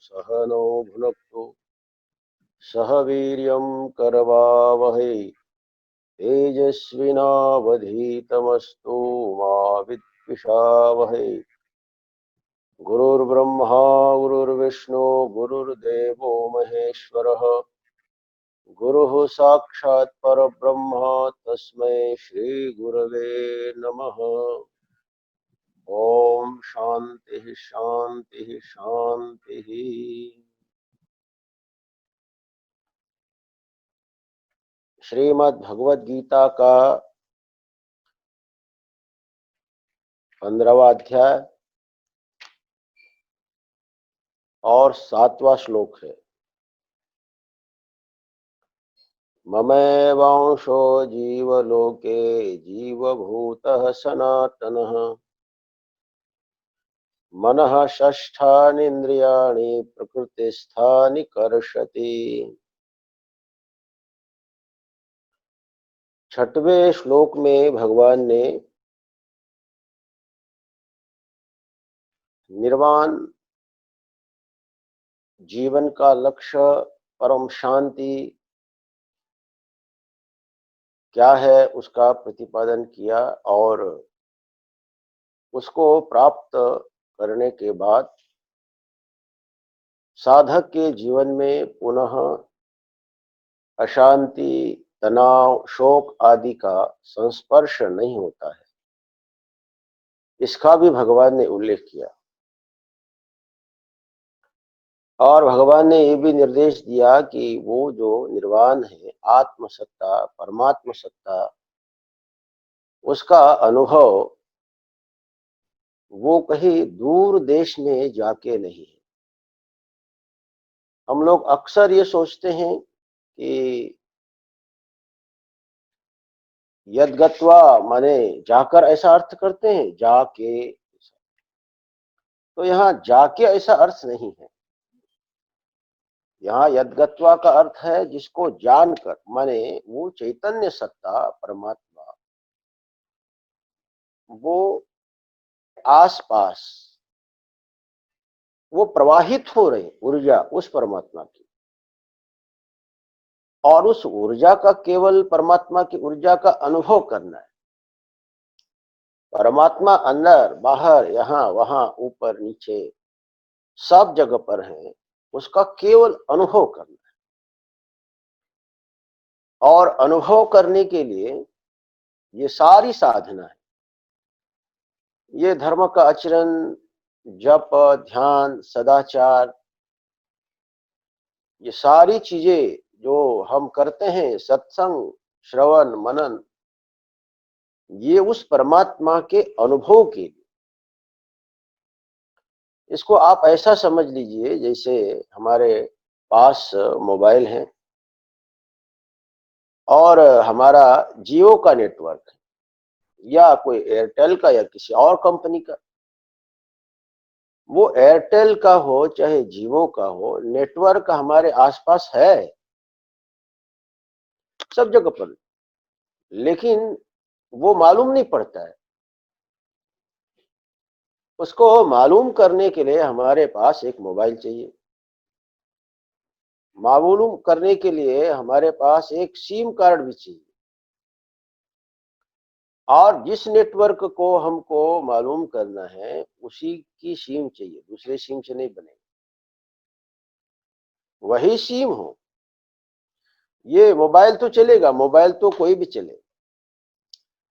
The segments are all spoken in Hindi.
सह नो भुनक्तु सह वीर्यं करवावहै तेजस्विनावधीतमस्तु मा विद्विषावहै। गुरुर्ब्रह्मा गुरुर्विष्णु गुरुर्देवो महेश्वरः गुरुः साक्षात् परब्रह्म तस्मै श्री गुरवे नमः। ओम शांति शांति शांति। श्रीमद् भगवद गीता का 15वां अध्याय और 7वां श्लोक है। ममैवांशो जीवलोके जीवभूतः सनातनः मनः षष्ठानीन्द्रियाणि प्रकृतिस्थानि कर्षति। 6वें श्लोक में भगवान ने निर्वाण जीवन का लक्ष्य परम शांति क्या है उसका प्रतिपादन किया और उसको प्राप्त करने के बाद साधक के जीवन में पुनः अशांति, तनाव, शोक आदि का संस्पर्श नहीं होता है। इसका भी भगवान ने उल्लेख किया और भगवान ने ये भी निर्देश दिया कि वो जो निर्वाण है, आत्मसत्ता, परमात्म सत्ता, उसका अनुभव वो कहीं दूर देश में जाके नहीं है। हम लोग अक्सर ये सोचते हैं कि यद्गत्वा माने जाकर ऐसा अर्थ करते हैं, जाके। तो यहाँ जाके ऐसा अर्थ नहीं है। यहाँ यद्गत्वा का अर्थ है जिसको जानकर, माने वो चैतन्य सत्ता परमात्मा वो आसपास वो प्रवाहित हो रही ऊर्जा उस परमात्मा की, और उस ऊर्जा का केवल परमात्मा की ऊर्जा का अनुभव करना है। परमात्मा अंदर बाहर यहाँ वहां ऊपर नीचे सब जगह पर है, उसका केवल अनुभव करना है। और अनुभव करने के लिए ये सारी साधना है, ये धर्म का आचरण, जप, ध्यान, सदाचार, ये सारी चीजें जो हम करते हैं, सत्संग, श्रवण, मनन, ये उस परमात्मा के अनुभव के लिए। इसको आप ऐसा समझ लीजिए जैसे हमारे पास मोबाइल है और हमारा जियो का नेटवर्क है या कोई एयरटेल का या किसी और कंपनी का। वो एयरटेल का हो चाहे जियो का हो, नेटवर्क हमारे आसपास है सब जगह पर, लेकिन वो मालूम नहीं पड़ता है। उसको मालूम करने के लिए हमारे पास एक मोबाइल चाहिए। मालूम करने के लिए हमारे पास एक सिम कार्ड भी चाहिए, और जिस नेटवर्क को हमको मालूम करना है उसी की सिम चाहिए, दूसरे सिम से नहीं बनेगा। वही सिम हो, ये मोबाइल तो चलेगा, मोबाइल तो कोई भी चले,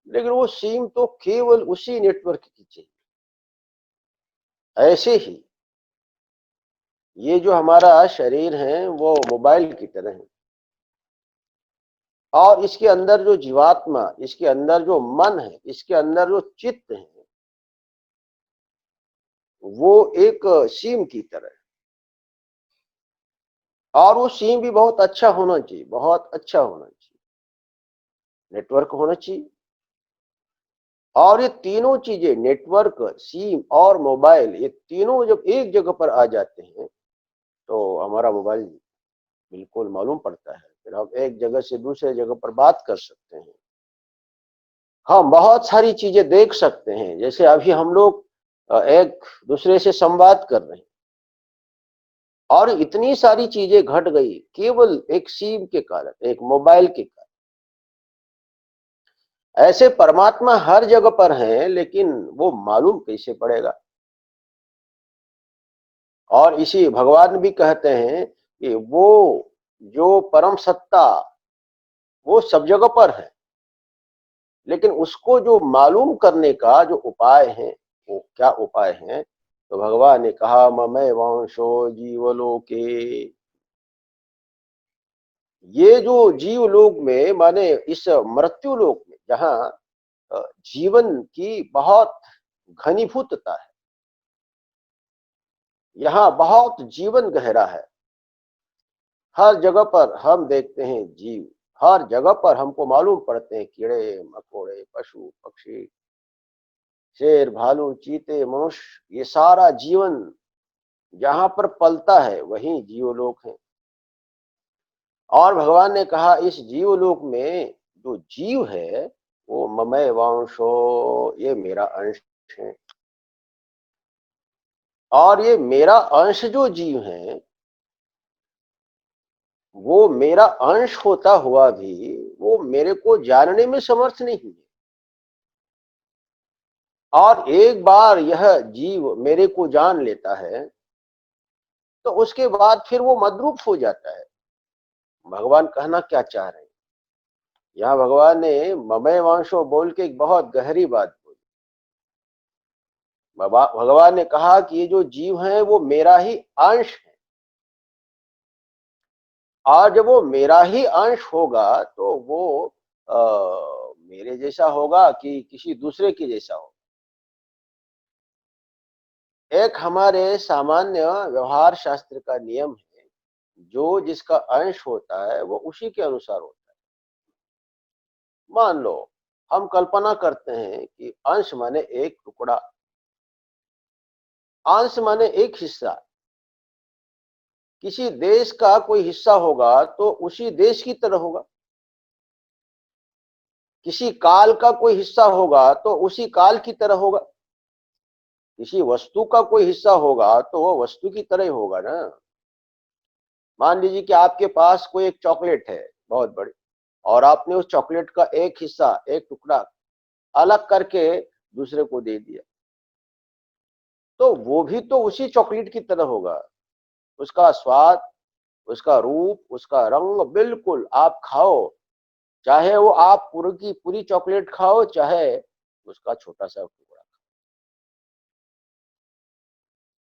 लेकिन वो सिम तो केवल उसी नेटवर्क की चाहिए। ऐसे ही ये जो हमारा शरीर है वो मोबाइल की तरह है, और इसके अंदर जो जीवात्मा, इसके अंदर जो मन है, इसके अंदर जो चित्त है, वो एक सिम की तरह है। और वो सिम भी बहुत अच्छा होना चाहिए, बहुत अच्छा होना चाहिए, नेटवर्क होना चाहिए। और ये तीनों चीजें, नेटवर्क, सिम और मोबाइल, ये तीनों जब एक जगह पर आ जाते हैं तो हमारा मोबाइल बिल्कुल मालूम पड़ता है। फिर हम एक जगह से दूसरे जगह पर बात कर सकते हैं, हम बहुत सारी चीजें देख सकते हैं। जैसे अभी हम लोग एक दूसरे से संवाद कर रहे हैं, और इतनी सारी चीजें घट गई केवल एक सिम के कारण, एक मोबाइल के कारण। ऐसे परमात्मा हर जगह पर है, लेकिन वो मालूम कैसे पड़ेगा। और इसी भगवान भी कहते हैं कि वो जो परम सत्ता वो सब जगह पर है, लेकिन उसको जो मालूम करने का जो उपाय है, वो क्या उपाय है? तो भगवान ने कहा ममैव वांशो जीवलोके। ये जो जीव लोक में, माने इस मृत्यु लोक में, जहां जीवन की बहुत घनीभूतता है, यहाँ बहुत जीवन गहरा है। हर जगह पर हम देखते हैं जीव, हर जगह पर हमको मालूम पड़ते हैं कीड़े मकोड़े, पशु पक्षी, शेर भालू चीते मनुष्य, ये सारा जीवन जहां पर पलता है वही जीवलोक है। और भगवान ने कहा इस जीवलोक में जो जीव है वो ममय वांशो, ये मेरा अंश है। और ये मेरा अंश जो जीव है, वो मेरा अंश होता हुआ भी वो मेरे को जानने में समर्थ नहीं है। और एक बार यह जीव मेरे को जान लेता है तो उसके बाद फिर वो मद्रूप हो जाता है। भगवान कहना क्या चाह रहे हैं? यहाँ भगवान ने ममय वांशो बोल के एक बहुत गहरी बात बोली। भगवान ने कहा कि ये जो जीव है वो मेरा ही अंश है, और जब वो मेरा ही अंश होगा तो वो मेरे जैसा होगा कि किसी दूसरे के जैसा होगा। एक हमारे सामान्य व्यवहार शास्त्र का नियम है, जो जिसका अंश होता है वो उसी के अनुसार होता है। मान लो हम कल्पना करते हैं कि अंश माने एक टुकड़ा, अंश माने एक हिस्सा। किसी देश का कोई हिस्सा होगा तो उसी देश की तरह होगा। किसी काल का कोई हिस्सा होगा तो उसी काल की तरह होगा। किसी वस्तु का कोई हिस्सा होगा तो वो वस्तु की तरह ही होगा ना। मान लीजिए कि आपके पास कोई एक चॉकलेट है बहुत बड़ी, और आपने उस चॉकलेट का एक हिस्सा, एक टुकड़ा अलग करके दूसरे को दे दिया, तो वो भी तो उसी चॉकलेट की तरह होगा। उसका स्वाद, उसका रूप, उसका रंग बिल्कुल आप खाओ, चाहे वो आप पूरी की पूरी चॉकलेट खाओ, चाहे उसका छोटा सा टुकड़ा।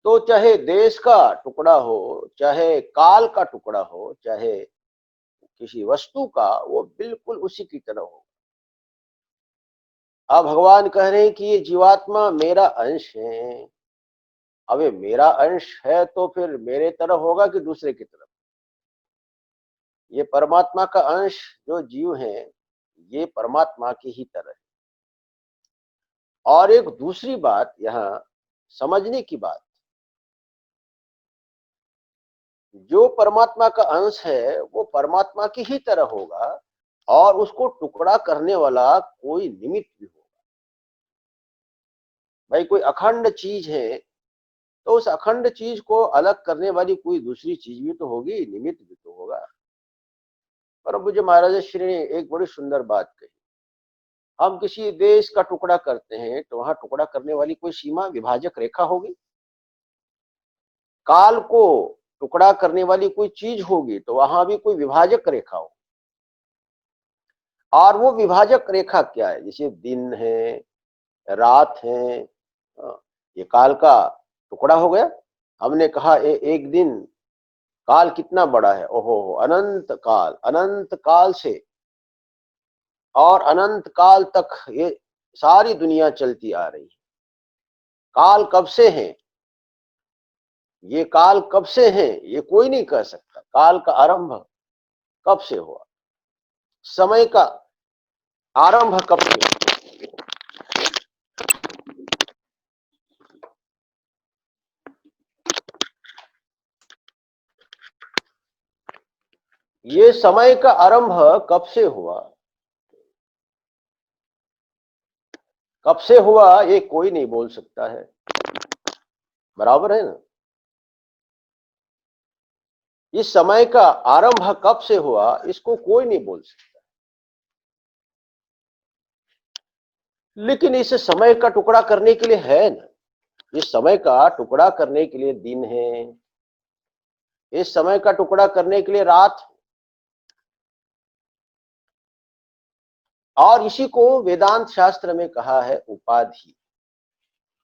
तो चाहे देश का टुकड़ा हो, चाहे काल का टुकड़ा हो, चाहे किसी वस्तु का, वो बिल्कुल उसी की तरह हो। अब भगवान कह रहे हैं कि ये जीवात्मा मेरा अंश है। अब ये मेरा अंश है तो फिर मेरे तरह होगा कि दूसरे की तरफ? ये परमात्मा का अंश जो जीव है, ये परमात्मा की ही तरह है। और एक दूसरी बात यहाँ समझने की बात, जो परमात्मा का अंश है वो परमात्मा की ही तरह होगा, और उसको टुकड़ा करने वाला कोई निमित्त भी होगा। भाई कोई अखंड चीज है तो उस अखंड चीज को अलग करने वाली कोई दूसरी चीज भी तो होगी, निमित्त भी तो होगा। पर मुझे महाराज श्री ने एक बड़ी सुंदर बात कही। हम किसी देश का टुकड़ा करते हैं तो वहां टुकड़ा करने वाली कोई सीमा, विभाजक रेखा होगी। काल को टुकड़ा करने वाली कोई चीज होगी तो वहां भी कोई विभाजक रेखा हो। और वो विभाजक रेखा क्या है? जैसे दिन है, रात है, ये काल का टुकड़ा हो गया। हमने कहा एक दिन, काल कितना बड़ा है, ओहो अनंत काल से और अनंत काल तक ये सारी दुनिया चलती आ रही है। काल कब से है, ये काल कब से है ये कोई नहीं कह सकता। काल का आरंभ कब से हुआ, समय का आरंभ कब से हुआ? ये समय का आरंभ कब से हुआ, कब से हुआ ये कोई नहीं बोल सकता है। बराबर है ना। इस समय का आरंभ कब से हुआ इसको कोई नहीं बोल सकता, लेकिन इस समय का टुकड़ा करने के लिए है ना, इस समय का टुकड़ा करने के लिए दिन है, इस समय का टुकड़ा करने के लिए रात है। और इसी को वेदांत शास्त्र में कहा है उपाधि।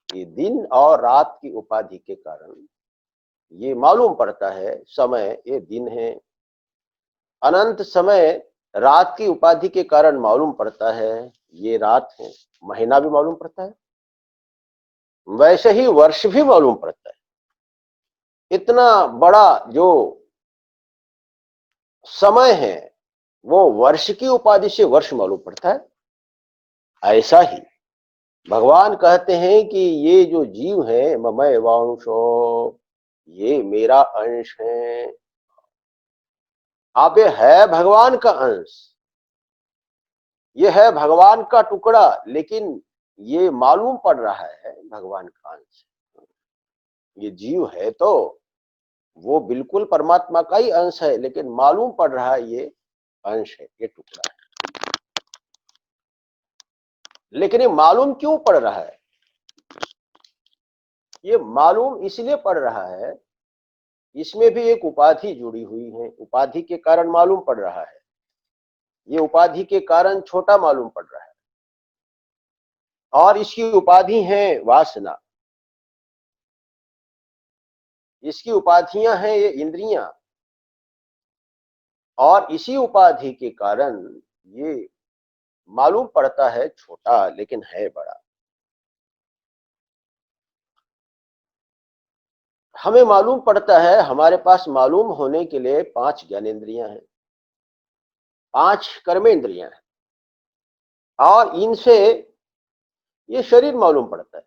ये दिन और रात की उपाधि के कारण ये मालूम पड़ता है समय ये दिन है, अनंत समय रात की उपाधि के कारण मालूम पड़ता है ये रात है, महीना भी मालूम पड़ता है, वैसे ही वर्ष भी मालूम पड़ता है। इतना बड़ा जो समय है वो वर्ष की उपाधि से वर्ष मालूम पड़ता है। ऐसा ही भगवान कहते हैं कि ये जो जीव है ममय वांशो, ये मेरा अंश है। आप ये है भगवान का अंश, ये है भगवान का टुकड़ा, लेकिन ये मालूम पड़ रहा है भगवान का अंश। ये जीव है तो वो बिल्कुल परमात्मा का ही अंश है, लेकिन मालूम पड़ रहा है ये अंश है, ये टुकड़ा है। लेकिन ये मालूम क्यों पड़ रहा है? ये मालूम इसलिए पड़ रहा है, इसमें भी एक उपाधि जुड़ी हुई है, उपाधि के कारण मालूम पड़ रहा है। ये उपाधि के कारण छोटा मालूम पड़ रहा है, और इसकी उपाधि है वासना, इसकी उपाधियां हैं ये इंद्रियां, और इसी उपाधि के कारण ये मालूम पड़ता है छोटा लेकिन है बड़ा। हमें मालूम पड़ता है, हमारे पास मालूम होने के लिए 5 ज्ञानेंद्रियां हैं, 5 कर्मेंद्रियां हैं, और इनसे ये शरीर मालूम पड़ता है।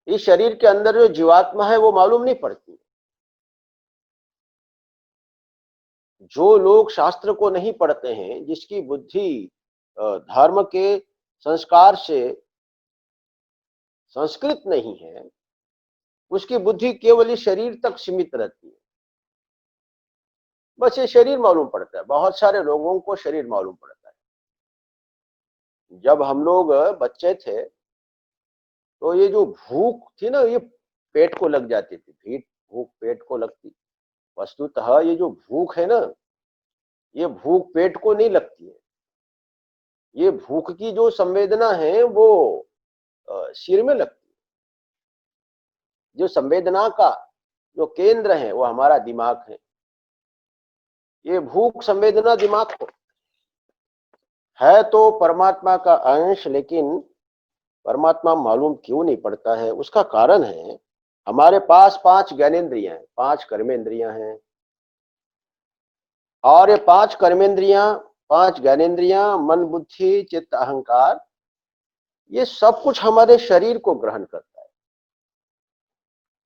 इस शरीर के अंदर जो जीवात्मा है वो मालूम नहीं पड़ती। जो लोग शास्त्र को नहीं पढ़ते हैं, जिसकी बुद्धि धर्म के संस्कार से संस्कृत नहीं है, उसकी बुद्धि केवल इस शरीर तक सीमित रहती है। बस ये शरीर मालूम पड़ता है। बहुत सारे लोगों को शरीर मालूम पड़ता है। जब हम लोग बच्चे थे तो ये जो भूख थी ना, ये पेट को लग जाती थी, भीख भूख पेट को लगती। वस्तुतः ये जो भूख है ना, ये भूख पेट को नहीं लगती है। ये भूख की जो संवेदना है वो सिर में लगती है। जो संवेदना का जो केंद्र है वो हमारा दिमाग है। ये भूख संवेदना दिमाग को है तो परमात्मा का अंश, लेकिन परमात्मा मालूम क्यों नहीं पड़ता है? उसका कारण है हमारे पास 5 ज्ञानेंद्रियां हैं, 5 कर्मेंद्रियां हैं, और ये 5 कर्मेंद्रियां, 5 ज्ञानेंद्रियां, मन बुद्धि चित्त अहंकार, ये सब कुछ हमारे शरीर को ग्रहण करता है।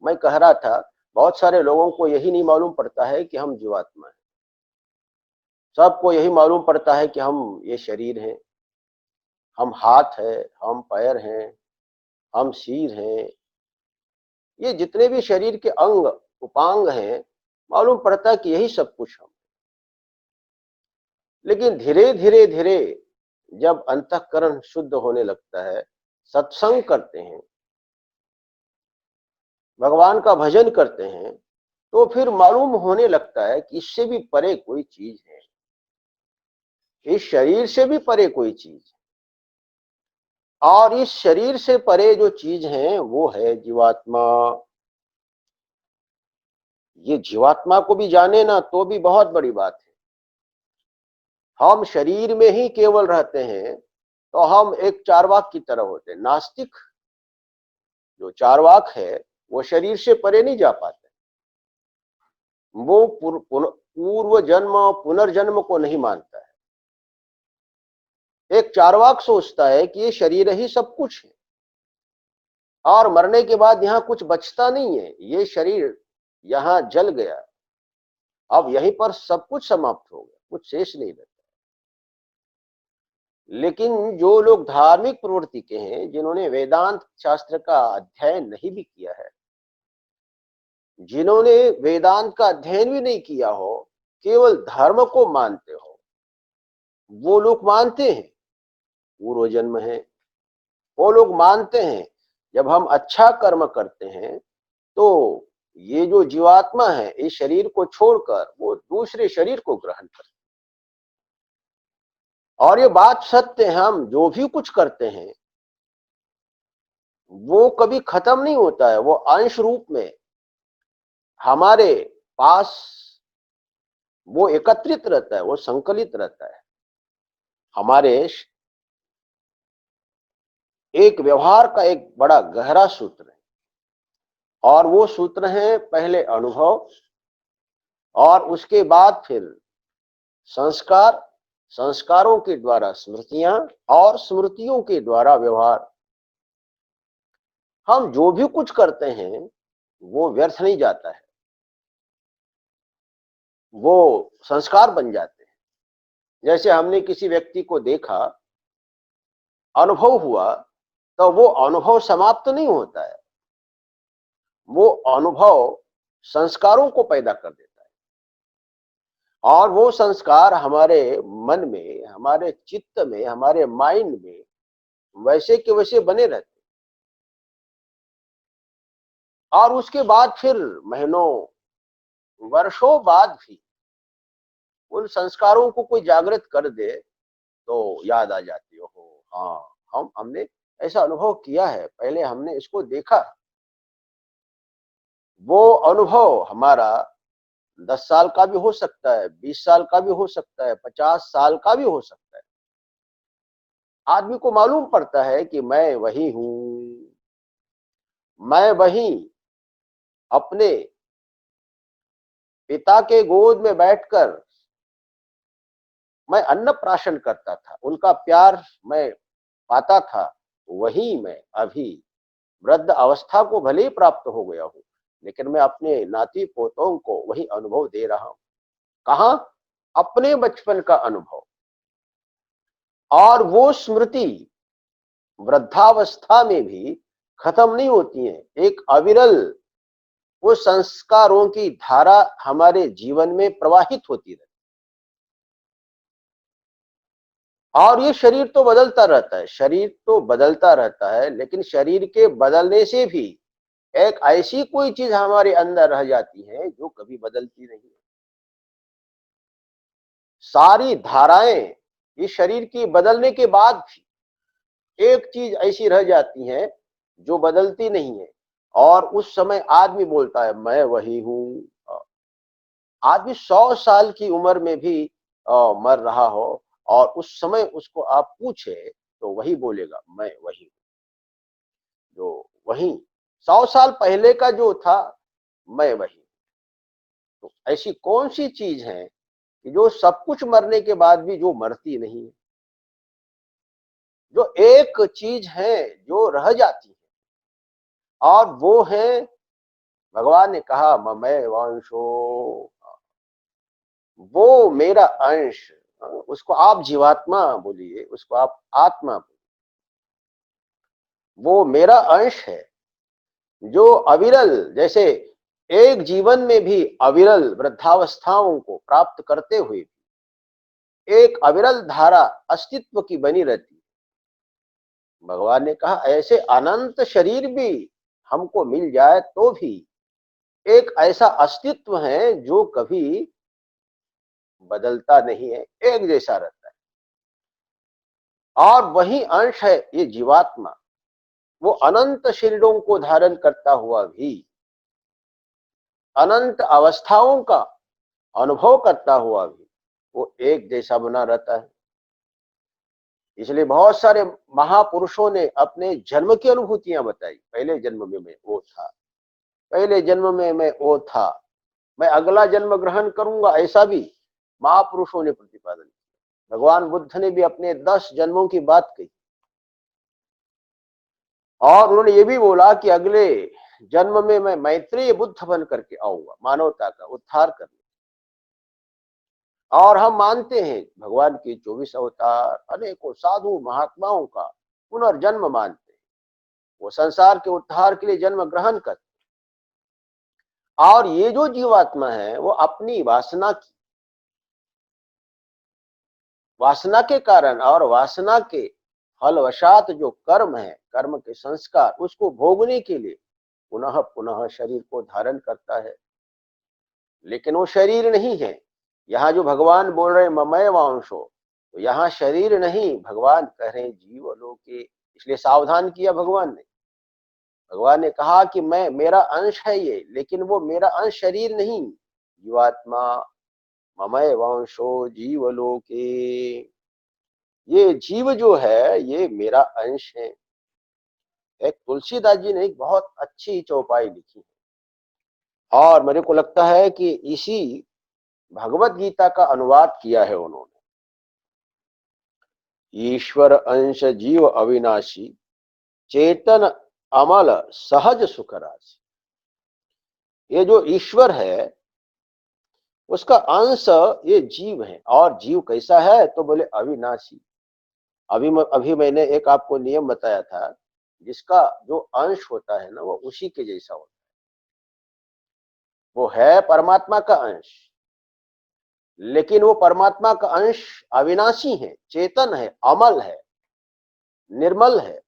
मैं कह रहा था बहुत सारे लोगों को यही नहीं मालूम पड़ता है कि हम जीवात्मा है। सबको यही मालूम पड़ता है कि हम ये शरीर हैं, हम हाथ है, हम पैर हैं, हम सिर हैं, ये जितने भी शरीर के अंग उपांग हैं, मालूम पड़ता है कि यही सब कुछ हम। लेकिन धीरे धीरे धीरे जब अंतःकरण शुद्ध होने लगता है, सत्संग करते हैं, भगवान का भजन करते हैं, तो फिर मालूम होने लगता है कि इससे भी परे कोई चीज है, इस शरीर से भी परे कोई चीज है, और इस शरीर से परे जो चीज है वो है जीवात्मा। ये जीवात्मा को भी जाने ना तो भी बहुत बड़ी बात है। हम शरीर में ही केवल रहते हैं तो हम एक चार्वाक की तरह होते हैं। नास्तिक जो चार्वाक है वो शरीर से परे नहीं जा पाते, वो पूर्व जन्म पुनर्जन्म को नहीं मानता है। एक चार्वाक सोचता है कि ये शरीर ही सब कुछ है, और मरने के बाद यहाँ कुछ बचता नहीं है, ये शरीर यहाँ जल गया, अब यहीं पर सब कुछ समाप्त हो गया, कुछ शेष नहीं रहता। लेकिन जो लोग धार्मिक प्रवृत्ति के हैं, जिन्होंने वेदांत शास्त्र का अध्ययन नहीं भी किया है, जिन्होंने वेदांत का अध्ययन भी नहीं किया हो, केवल धर्म को मानते हो, वो लोग मानते हैं पूर्व जन्म है। वो लोग मानते हैं जब हम अच्छा कर्म करते हैं तो ये जो जीवात्मा है इस शरीर को छोड़कर वो दूसरे शरीर को ग्रहण करते हैं। और ये बात सत्य है, हम जो भी कुछ करते हैं वो कभी खत्म नहीं होता है, वो अंश रूप में हमारे पास वो एकत्रित रहता है, वो संकलित रहता है। हमारे एक व्यवहार का एक बड़ा गहरा सूत्र है, और वो सूत्र है पहले अनुभव, और उसके बाद फिर संस्कार, संस्कारों के द्वारा स्मृतियां, और स्मृतियों के द्वारा व्यवहार। हम जो भी कुछ करते हैं वो व्यर्थ नहीं जाता है, वो संस्कार बन जाते हैं। जैसे हमने किसी व्यक्ति को देखा, अनुभव हुआ, तो वो अनुभव समाप्त नहीं होता है, वो अनुभव संस्कारों को पैदा कर देता है, और वो संस्कार हमारे मन में, हमारे चित्त में, हमारे माइंड में वैसे के वैसे बने रहते हैं। और उसके बाद फिर महीनों, वर्षों बाद भी उन संस्कारों को कोई जागृत कर दे तो याद आ जाती हो, हाँ, हमने ऐसा अनुभव किया है, पहले हमने इसको देखा। वो अनुभव हमारा 10 साल का भी हो सकता है, 20 साल का भी हो सकता है, 50 साल का भी हो सकता है। आदमी को मालूम पड़ता है कि मैं वही हूं, मैं वही अपने पिता के गोद में बैठकर मैं अन्न प्राशन करता था, उनका प्यार मैं पाता था। वही मैं अभी वृद्ध अवस्था को भले ही प्राप्त हो गया हूं, लेकिन मैं अपने नाती पोतों को वही अनुभव दे रहा हूं। कहा? अपने बचपन का अनुभव। और वो स्मृति वृद्धावस्था में भी खत्म नहीं होती है, एक अविरल वो संस्कारों की धारा हमारे जीवन में प्रवाहित होती रहती। और ये शरीर तो बदलता रहता है, शरीर तो बदलता रहता है, लेकिन शरीर के बदलने से भी एक ऐसी कोई चीज हमारे अंदर रह जाती है जो कभी बदलती नहीं है। सारी धाराएं इस शरीर की बदलने के बाद भी एक चीज ऐसी रह जाती है जो बदलती नहीं है, और उस समय आदमी बोलता है मैं वही हूं। आदमी 100 साल की उम्र में भी मर रहा हो, और उस समय उसको आप पूछे तो वही बोलेगा मैं वही हूं, जो वही 100 साल पहले का जो था मैं वही। तो ऐसी कौन सी चीज है कि जो सब कुछ मरने के बाद भी जो मरती नहीं है? जो एक चीज है जो रह जाती है, और वो है, भगवान ने कहा ममैव वांशो, वो मेरा अंश। उसको आप जीवात्मा बोलिए, उसको आप आत्मा बोलिए, वो मेरा अंश है जो अविरल, जैसे एक जीवन में भी अविरल वृद्धावस्थाओं को प्राप्त करते हुए एक अविरल धारा अस्तित्व की बनी रहती। भगवान ने कहा ऐसे अनंत शरीर भी हमको मिल जाए तो भी एक ऐसा अस्तित्व है जो कभी बदलता नहीं है, एक जैसा रहता है। और वही अंश है ये जीवात्मा, वो अनंत शरीरों को धारण करता हुआ भी अनंत अवस्थाओं का अनुभव करता हुआ भी वो एक जैसा बना रहता है। इसलिए बहुत सारे महापुरुषों ने अपने जन्म की अनुभूतियां बताई। पहले जन्म में मैं वो था, पहले जन्म में मैं वो था, मैं अगला जन्म ग्रहण करूंगा, ऐसा भी महापुरुषों ने प्रतिपादन किया। भगवान बुद्ध ने भी अपने 10 जन्मों की बात कही, और उन्होंने ये भी बोला कि अगले जन्म में मैं मैत्रेय बुद्ध बन करके आऊंगा, मानवता का उद्धार करने। और हम मानते हैं भगवान के 24 अवतार, अनेकों साधु महात्माओं का पुनर्जन्म मानते हैं, वो संसार के उद्धार के लिए जन्म ग्रहण करते। और ये जो जीवात्मा है वो अपनी वासना के कारण और वासना के फलवशात जो कर्म है, कर्म के संस्कार, उसको भोगने के लिए पुनः पुनः शरीर को धारण करता है। लेकिन वो शरीर नहीं है। यहाँ जो भगवान बोल रहे ममय वांशो, तो यहाँ शरीर नहीं, भगवान कह रहे जीव लोके। इसलिए सावधान किया भगवान ने। भगवान ने कहा कि मैं, मेरा अंश है ये, लेकिन वो मेरा अंश शरीर नहीं। जीवात्मा ममय वंशो जीवलोके, ये जीव जो है ये मेरा अंश है। एक तुलसीदास जी ने एक बहुत अच्छी चौपाई लिखी है और मेरे को लगता है कि इसी भगवत गीता का अनुवाद किया है उन्होंने। ईश्वर अंश जीव अविनाशी, चेतन अमल सहज सुख राशि। ये जो ईश्वर है उसका अंश ये जीव है। और जीव कैसा है तो बोले अविनाशी। अभी मैंने एक आपको नियम बताया था, जिसका जो अंश होता है ना वो उसी के जैसा होता है। वो है परमात्मा का अंश, लेकिन वो परमात्मा का अंश अविनाशी है, चेतन है, अमल है, निर्मल है।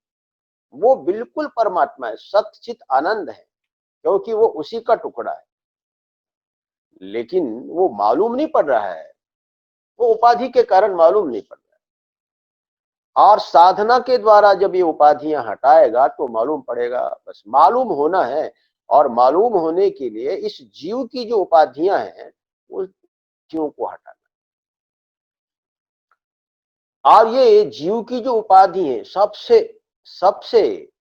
वो बिल्कुल परमात्मा है, सच्चित आनंद है, क्योंकि वो उसी का टुकड़ा है। लेकिन वो मालूम नहीं पड़ रहा है, वो उपाधि के कारण मालूम नहीं पड़ रहा है। और साधना के द्वारा जब ये उपाधियां हटाएगा तो मालूम पड़ेगा। बस मालूम होना है। और मालूम होने के लिए इस जीव की जो उपाधियां हैं उस जीव को हटाना। और ये जीव की जो उपाधि है, सबसे सबसे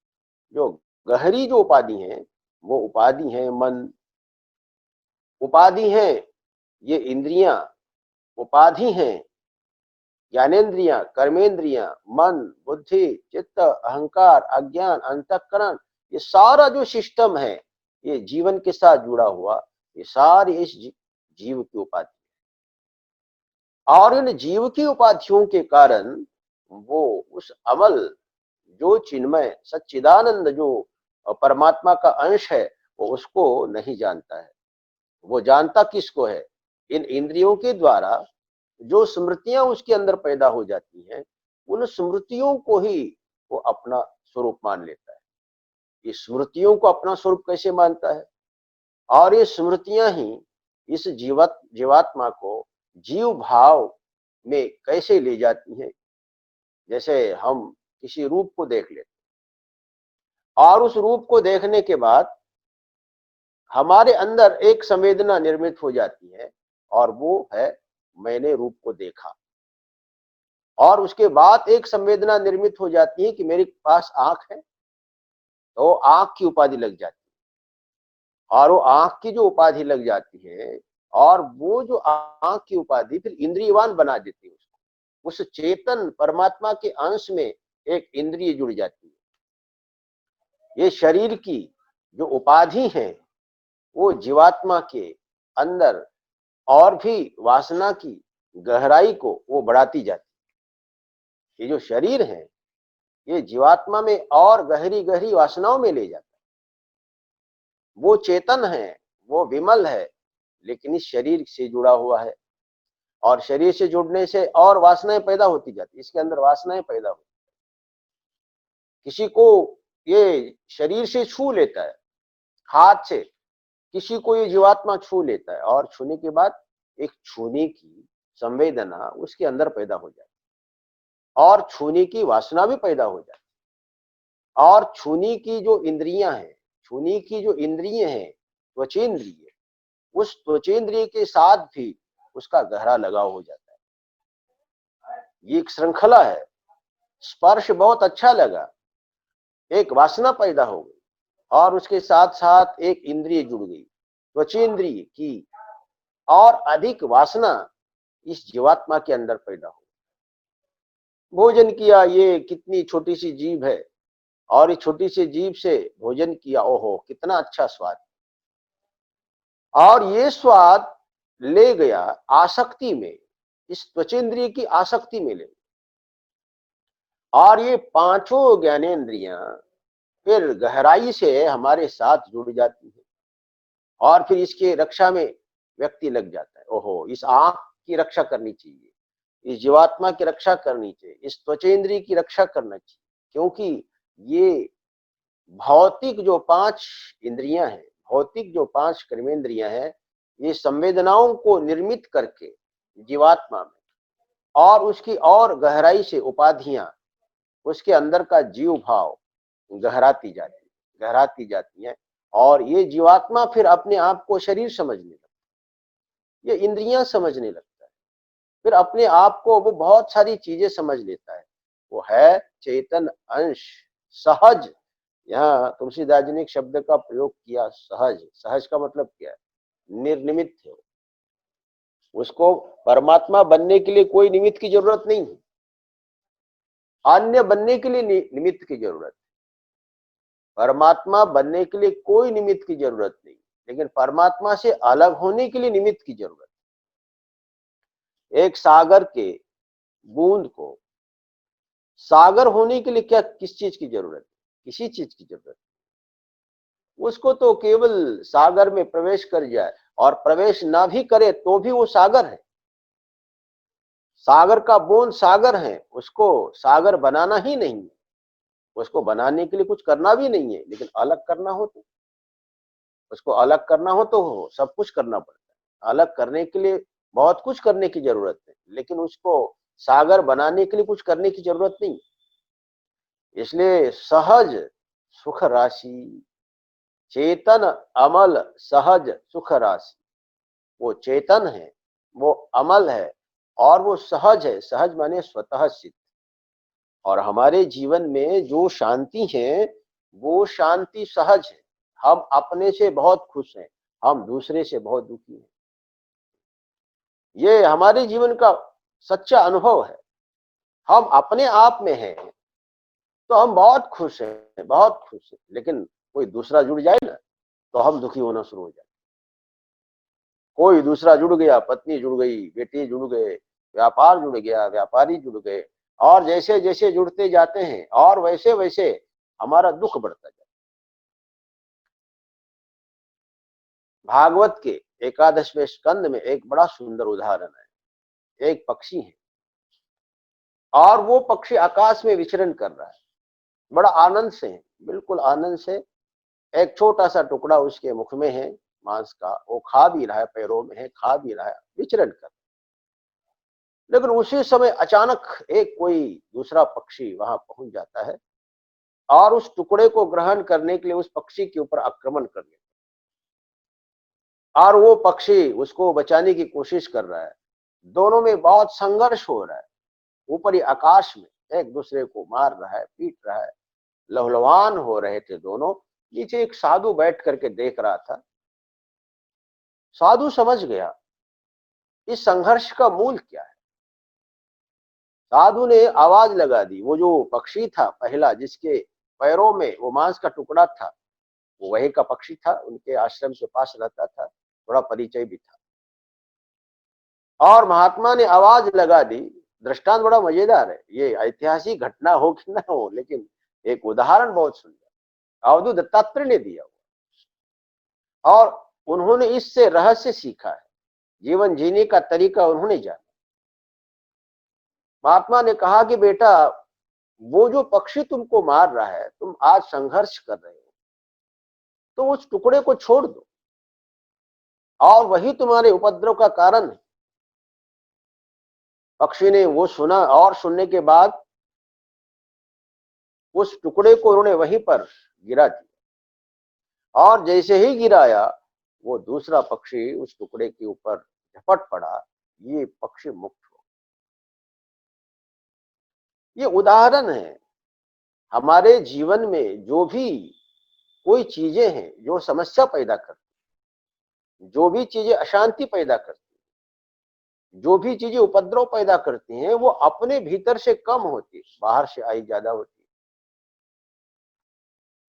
जो गहरी जो उपाधि है, वो उपाधि है मन। उपाधि है ये इंद्रियां, उपाधि है ज्ञानेन्द्रियां, कर्मेंद्रियां, मन, बुद्धि, चित्त, अहंकार, अज्ञान, अंतःकरण। ये सारा जो सिस्टम है ये जीवन के साथ जुड़ा हुआ, ये सारी इस जीव की उपाधि। और इन जीव की उपाधियों के कारण वो उस अमल, जो चिन्मय सच्चिदानंद, जो परमात्मा का अंश है, वो उसको नहीं जानता है। वो जानता किसको है? इन इंद्रियों के द्वारा जो स्मृतियां उसके अंदर पैदा हो जाती हैं, उन स्मृतियों को ही वो अपना स्वरूप मान लेता है। ये स्मृतियों को अपना स्वरूप कैसे मानता है? और ये स्मृतियां ही इस जीवात्मा को जीव भाव में कैसे ले जाती हैं। जैसे हम किसी रूप को देख लेते और उस रूप को देखने के बाद हमारे अंदर एक संवेदना निर्मित हो जाती है, और वो है मैंने रूप को देखा। और उसके बाद एक संवेदना निर्मित हो जाती है कि मेरे पास आंख है, तो आंख की उपाधि लग जाती है। और वो आंख की जो उपाधि लग जाती है, और वो जो आंख की उपाधि फिर इंद्रियवान बना देती है उसको। उस चेतन परमात्मा के अंश में एक इंद्रिय जुड़ जाती है। ये शरीर की जो उपाधि है वो जीवात्मा के अंदर और भी वासना की गहराई को वो बढ़ाती जाती है। ये जो शरीर है ये जीवात्मा में और गहरी गहरी वासनाओं में ले जाता है। वो चेतन है, वो विमल है, लेकिन इस शरीर से जुड़ा हुआ है। और शरीर से जुड़ने से और वासनाएं पैदा होती जाती, इसके अंदर वासनाएं पैदा होती। किसी को ये शरीर से छू लेता है, हाथ से किसी को ये जीवात्मा छू लेता है, और छूने के बाद एक छूने की संवेदना उसके अंदर पैदा हो जाती है, और छूने की वासना भी पैदा हो जाती है। और छूने की जो इंद्रियां हैं, छूने की जो इंद्रिय हैं, त्वचेंद्रिय, उस त्वचेंद्रिय के साथ भी उसका गहरा लगाव हो जाता है। ये एक श्रृंखला है। स्पर्श बहुत अच्छा लगा, एक वासना पैदा हो गई, और उसके साथ साथ एक इंद्रिय जुड़ गई, त्वचेंद्रिय की, और अधिक वासना इस जीवात्मा के अंदर पैदा हो। भोजन किया, ये कितनी छोटी सी जीभ है, और इस छोटी सी जीभ से भोजन किया, ओहो कितना अच्छा स्वाद। और ये स्वाद ले गया आसक्ति में, इस त्वचेंद्रिय की आसक्ति में ले। और ये पांचों ज्ञानेंद्रियां फिर गहराई से हमारे साथ जुड़ जाती है। और फिर इसके रक्षा में व्यक्ति लग जाता है। ओहो, इस आंख की रक्षा करनी चाहिए, इस जीवात्मा की रक्षा करनी चाहिए, इस त्वचेंद्रिय की रक्षा करना चाहिए, क्योंकि ये भौतिक जो 5 इंद्रियां हैं, भौतिक जो 5 कर्मेंद्रियां हैं, ये संवेदनाओं को निर्मित करके जीवात्मा में और उसकी और गहराई से उपाधियां, उसके अंदर का जीव भाव गहराती जाती हैं और ये जीवात्मा फिर अपने आप को शरीर समझने लगता है, ये इंद्रियां समझने लगता है, फिर अपने आप को वो बहुत सारी चीजें समझ लेता है। वो है चेतन अंश, सहज। यहाँ तुलसीदास जी ने एक शब्द का प्रयोग किया, सहज। सहज का मतलब क्या है? निर्निमित्त है। उसको परमात्मा बनने के लिए कोई निमित्त की जरूरत नहीं है, अन्य बनने के लिए निमित्त की जरूरत है। परमात्मा बनने के लिए कोई निमित्त की जरूरत नहीं, लेकिन परमात्मा से अलग होने के लिए निमित्त की जरूरत है। एक सागर के बूंद को सागर होने के लिए क्या, किस चीज की जरूरत है? किसी चीज की जरूरत है। उसको तो केवल सागर में प्रवेश कर जाए, और प्रवेश ना भी करे तो भी वो सागर है। सागर का बूंद सागर है, उसको सागर बनाना ही नहीं है, उसको बनाने के लिए कुछ करना भी नहीं है, लेकिन अलग करना हो तो, उसको अलग करना हो तो सब कुछ करना पड़ता है। अलग करने के लिए बहुत कुछ करने की जरूरत है, लेकिन उसको सागर बनाने के लिए कुछ करने की जरूरत नहीं। इसलिए सहज सुख राशि, चेतन अमल सहज सुख राशि। वो चेतन है, वो अमल है और वो सहज है। सहज माने स्वतः सिद्ध। और हमारे जीवन में जो शांति है, वो शांति सहज है। हम अपने से बहुत खुश हैं, हम दूसरे से बहुत दुखी हैं। ये हमारे जीवन का सच्चा अनुभव है। हम अपने आप में हैं तो हम बहुत खुश हैं, बहुत खुश हैं, लेकिन कोई दूसरा जुड़ जाए ना तो हम दुखी होना शुरू हो जाए। कोई दूसरा जुड़ गया, पत्नी जुड़ गई, बेटे जुड़ गए, व्यापार जुड़ गया, व्यापारी जुड़ गए, और जैसे जैसे जुड़ते जाते हैं और वैसे वैसे हमारा दुख बढ़ता जाता है। भागवत के 11वें स्कंद में एक बड़ा सुंदर उदाहरण है। एक पक्षी है और वो पक्षी आकाश में विचरण कर रहा है, बड़ा आनंद से है, बिल्कुल आनंद से। एक छोटा सा टुकड़ा उसके मुख में है मांस का, वो खा भी रहा है, पैरों में है, खा भी रहा है, विचरण कर। लेकिन उसी समय अचानक एक कोई दूसरा पक्षी वहां पहुंच जाता है और उस टुकड़े को ग्रहण करने के लिए उस पक्षी के ऊपर आक्रमण कर लेता है, और वो पक्षी उसको बचाने की कोशिश कर रहा है। दोनों में बहुत संघर्ष हो रहा है। ऊपरी आकाश में एक दूसरे को मार रहा है, पीट रहा है, लहलहान हो रहे थे दोनों। नीचे एक साधु बैठ करके देख रहा था। साधु समझ गया इस संघर्ष का मूल क्या है। साधु ने आवाज लगा दी। वो जो पक्षी था पहला, जिसके पैरों में वो मांस का टुकड़ा था, वो वही का पक्षी था, उनके आश्रम के पास रहता था, थोड़ा परिचय भी था। और महात्मा ने आवाज लगा दी। दृष्टांत बड़ा मजेदार है, ये ऐतिहासिक घटना हो कि ना हो, लेकिन एक उदाहरण बहुत सुंदर अवधूत दत्तात्रेय ने दिया और उन्होंने इससे रहस्य सीखा है, जीवन जीने का तरीका उन्होंने जाना। महात्मा ने कहा कि बेटा, वो जो पक्षी तुमको मार रहा है, तुम आज संघर्ष कर रहे हो, तो उस टुकड़े को छोड़ दो, और वही तुम्हारे उपद्रव का कारण है। पक्षी ने वो सुना और सुनने के बाद उस टुकड़े को उन्होंने वहीं पर गिरा दिया, और जैसे ही गिराया वो दूसरा पक्षी उस टुकड़े के ऊपर झपट पड़ा। ये पक्षी मुक्त हो। ये उदाहरण है। हमारे जीवन में जो भी कोई चीजें हैं जो समस्या पैदा करती, जो भी चीजें अशांति पैदा करती, जो भी चीजें उपद्रव पैदा करती हैं, वो अपने भीतर से कम होती, बाहर से आई ज्यादा होती।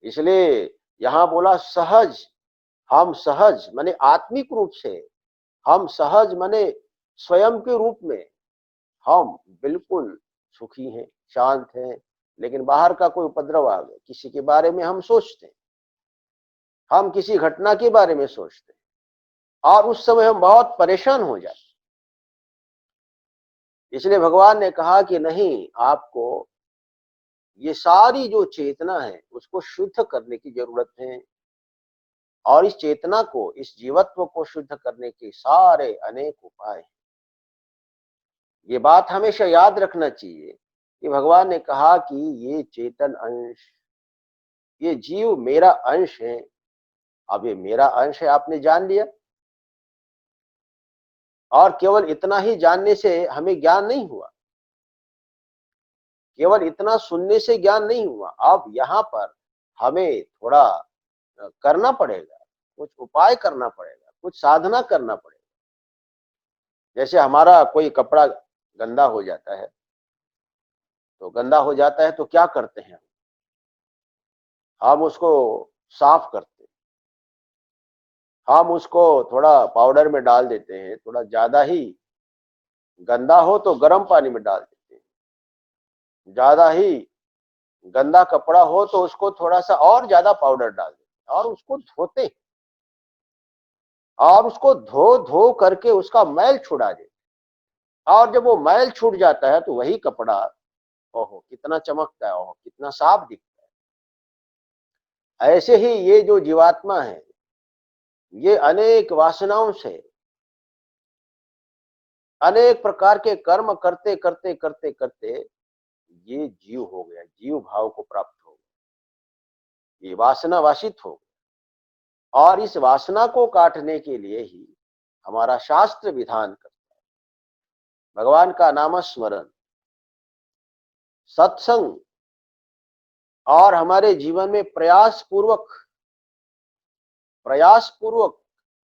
इसलिए यहां बोला सहज। हम सहज माने आत्मिक रूप से, हम सहज माने स्वयं के रूप में हम बिल्कुल सुखी हैं, शांत हैं। लेकिन बाहर का कोई उपद्रव आ गया, किसी के बारे में हम सोचते हैं, हम किसी घटना के बारे में सोचते हैं और उस समय हम बहुत परेशान हो जाते हैं। इसलिए भगवान ने कहा कि नहीं, आपको ये सारी जो चेतना है उसको शुद्ध करने की जरूरत है, और इस चेतना को, इस जीवत्व को शुद्ध करने के सारे अनेक उपाय हैं। ये बात हमेशा याद रखना चाहिए कि भगवान ने कहा कि ये चेतन अंश, ये जीव मेरा अंश है। अब ये मेरा अंश है, आपने जान लिया। और केवल इतना ही जानने से हमें ज्ञान नहीं हुआ, केवल इतना सुनने से ज्ञान नहीं हुआ। अब यहाँ पर हमें थोड़ा करना पड़ेगा, कुछ उपाय करना पड़ेगा, कुछ साधना करना पड़ेगा। जैसे हमारा कोई कपड़ा गंदा हो जाता है, तो गंदा हो जाता है तो क्या करते हैं, हम उसको साफ करते हैं, हम उसको थोड़ा पाउडर में डाल देते हैं, थोड़ा ज्यादा ही गंदा हो तो गर्म पानी में डाल देते हैं, ज्यादा ही गंदा कपड़ा हो तो उसको थोड़ा सा और ज्यादा पाउडर डाल देते हैं और उसको धोते हैं, और उसको धो धो करके उसका मैल छुड़ा देते हैं। और जब वो मैल छूट जाता है तो वही कपड़ा, ओहो कितना चमकता है, ओहो कितना साफ दिखता है। ऐसे ही ये जो जीवात्मा है, ये अनेक वासनाओं से, अनेक प्रकार के कर्म करते करते करते करते ये जीव हो गया, जीव भाव को प्राप्त हो गया, ये वासना वासित हो गया। और इस वासना को काटने के लिए ही हमारा शास्त्र विधान करता है, भगवान का नाम स्मरण, सत्संग, और हमारे जीवन में प्रयास पूर्वक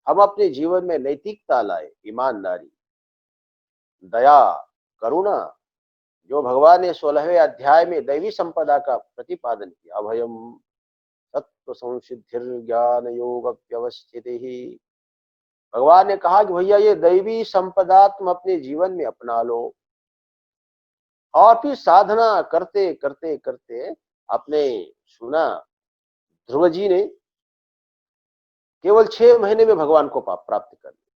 हम अपने जीवन में नैतिकता लाए, ईमानदारी, दया, करुणा, जो भगवान ने 16वें अध्याय में दैवी संपदा का प्रतिपादन किया, अभयम सत्व संसिद्धिर ज्ञान योग व्यवस्थित ही। भगवान ने कहा कि भैया ये दैवी संपदा तुम अपने जीवन में अपना लो, और फिर साधना करते करते करते आपने सुना, ध्रुव जी ने केवल 6 महीने में भगवान को प्राप्त कर लिया।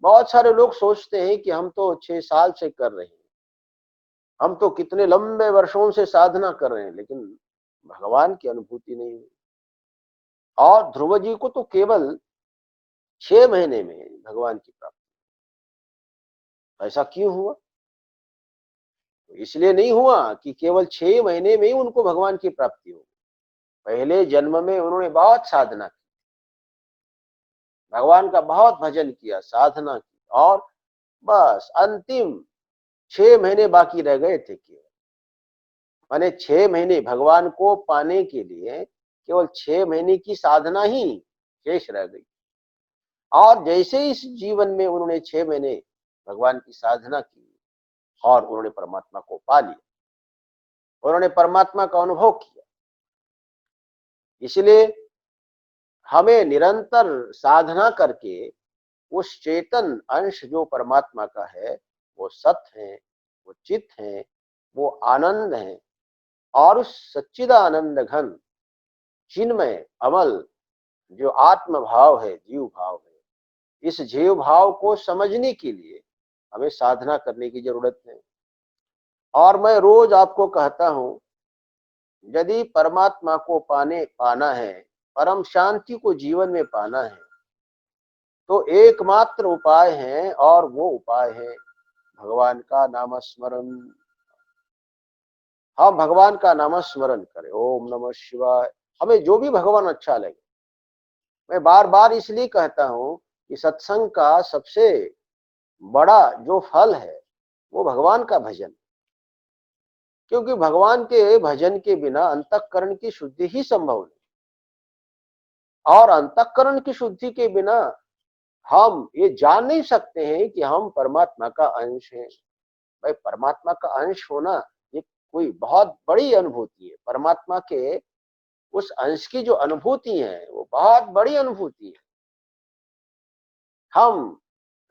बहुत सारे लोग सोचते हैं कि हम तो 6 साल से कर रहे हैं, हम तो कितने लंबे वर्षों से साधना कर रहे हैं, लेकिन भगवान की अनुभूति नहीं हुई। और ध्रुव जी को तो केवल 6 महीने में भगवान की प्राप्ति। ऐसा क्यों हुआ? तो इसलिए नहीं हुआ कि केवल 6 महीने में ही उनको भगवान की प्राप्ति हो, पहले जन्म में उन्होंने बहुत साधना की, भगवान का बहुत भजन किया, साधना की, और बस अंतिम 6 महीने बाकी रह गए थे केवल। माने 6 महीने भगवान को पाने के लिए केवल 6 महीने की साधना ही शेष रह गई। और जैसे इस जीवन में उन्होंने 6 महीने भगवान की साधना की और उन्होंने परमात्मा को पा लिया, उन्होंने परमात्मा का अनुभव किया। इसलिए हमें निरंतर साधना करके उस चेतन अंश जो परमात्मा का है, वो सत्य है, वो चित है, वो आनंद है, और उस सच्चिदानंद घन चिन्मय अमल जो आत्म भाव है, जीव भाव है, इस जीव भाव को समझने के लिए हमें साधना करने की जरूरत है। और मैं रोज आपको कहता हूं, यदि परमात्मा को पाना है, परम शांति को जीवन में पाना है, तो एकमात्र उपाय है, और वो उपाय है भगवान का नाम स्मरण। हम भगवान का नाम स्मरण करें, ओम नमः शिवाय। हमें जो भी भगवान अच्छा लगे। मैं बार बार इसलिए कहता हूं कि सत्संग का सबसे बड़ा जो फल है वो भगवान का भजन, क्योंकि भगवान के भजन के बिना अंतःकरण की शुद्धि ही संभव नहीं, और अंतःकरण की शुद्धि के बिना हम ये जान नहीं सकते हैं कि हम परमात्मा का अंश हैं। भाई, परमात्मा का अंश होना ये कोई बहुत बड़ी अनुभूति है। परमात्मा के उस अंश की जो अनुभूति है वो बहुत बड़ी अनुभूति है। हम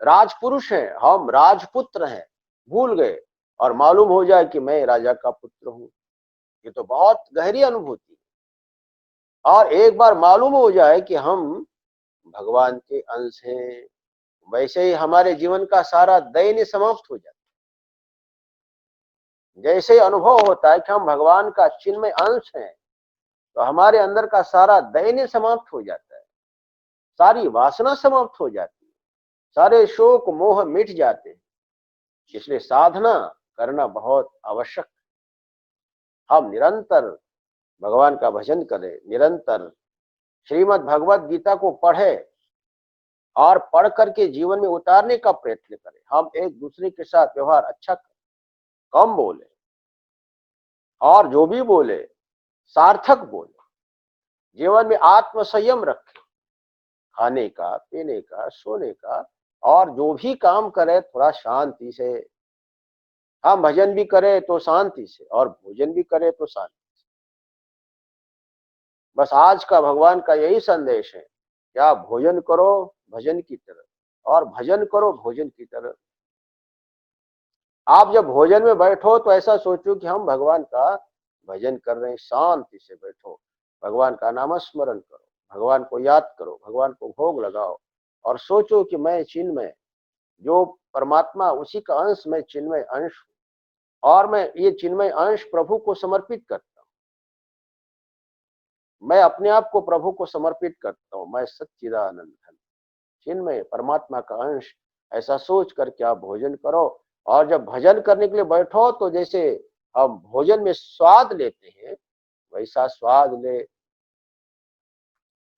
राजपुरुष हैं, हम राजपुत्र हैं, भूल गए और मालूम हो जाए कि मैं राजा का पुत्र हूं, ये तो बहुत गहरी अनुभूति है। और एक बार मालूम हो जाए कि हम भगवान के अंश हैं, वैसे ही हमारे जीवन का सारा दैन्य समाप्त हो जाता है। जैसे ही अनुभव होता है कि हम भगवान का चिन्मय अंश हैं, तो हमारे अंदर का सारा दैन्य समाप्त हो जाता है, सारी वासना समाप्त हो जाती है, सारे शोक मोह मिट जाते हैं। इसलिए साधना करना बहुत आवश्यक है। हम निरंतर भगवान का भजन करें, निरंतर श्रीमद् भगवत गीता को पढ़े और पढ़ करके जीवन में उतारने का प्रयत्न करें। हम एक दूसरे के साथ व्यवहार अच्छा करें, कम बोले, और जो भी बोले सार्थक बोले, जीवन में आत्म संयम रखें, खाने का, पीने का, सोने का, और जो भी काम करे थोड़ा शांति से। हम भजन भी करें तो शांति से, और भोजन भी करें तो शांति। बस आज का भगवान का यही संदेश है कि आप भोजन करो भजन की तरह, और भजन करो भोजन की तरह। आप जब भोजन में बैठो तो ऐसा सोचो कि हम भगवान का भजन कर रहे हैं, शांति से बैठो, भगवान का नाम स्मरण करो, भगवान को याद करो, भगवान को भोग लगाओ, और सोचो कि मैं चिन्मय, जो परमात्मा उसी का अंश, मैं चिन्मय अंश हूं, और मैं ये चिन्मय अंश प्रभु को समर्पित करता हूं। मैं अपने आप को प्रभु को समर्पित करता हूं, मैं सच्चिदानंद घन चिन्मय परमात्मा का अंश। ऐसा सोच करके आप भोजन करो, और जब भजन करने के लिए बैठो तो जैसे हम भोजन में स्वाद लेते हैं, वैसा स्वाद ले,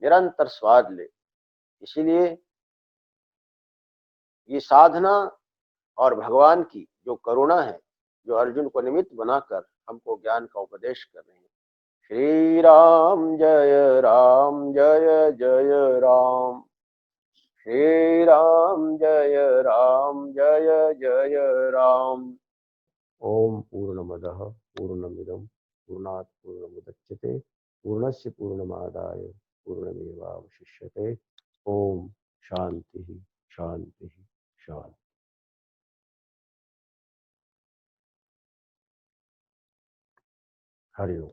निरंतर स्वाद ले। इसीलिए ये साधना और भगवान की जो करुणा है, जो अर्जुन को निमित्त बनाकर हमको ज्ञान का उपदेश कर रहे हैं। श्री राम जय जय राम, श्री राम जय जय राम। ओम पूर्णमदः पूर्णमिदं पूर्णात् पूर्णमुदच्यते पूर्णस्य पूर्णमादाय पूर्णमेवावशिष्यते। ओम शांति शांति शांति। हरि ओम।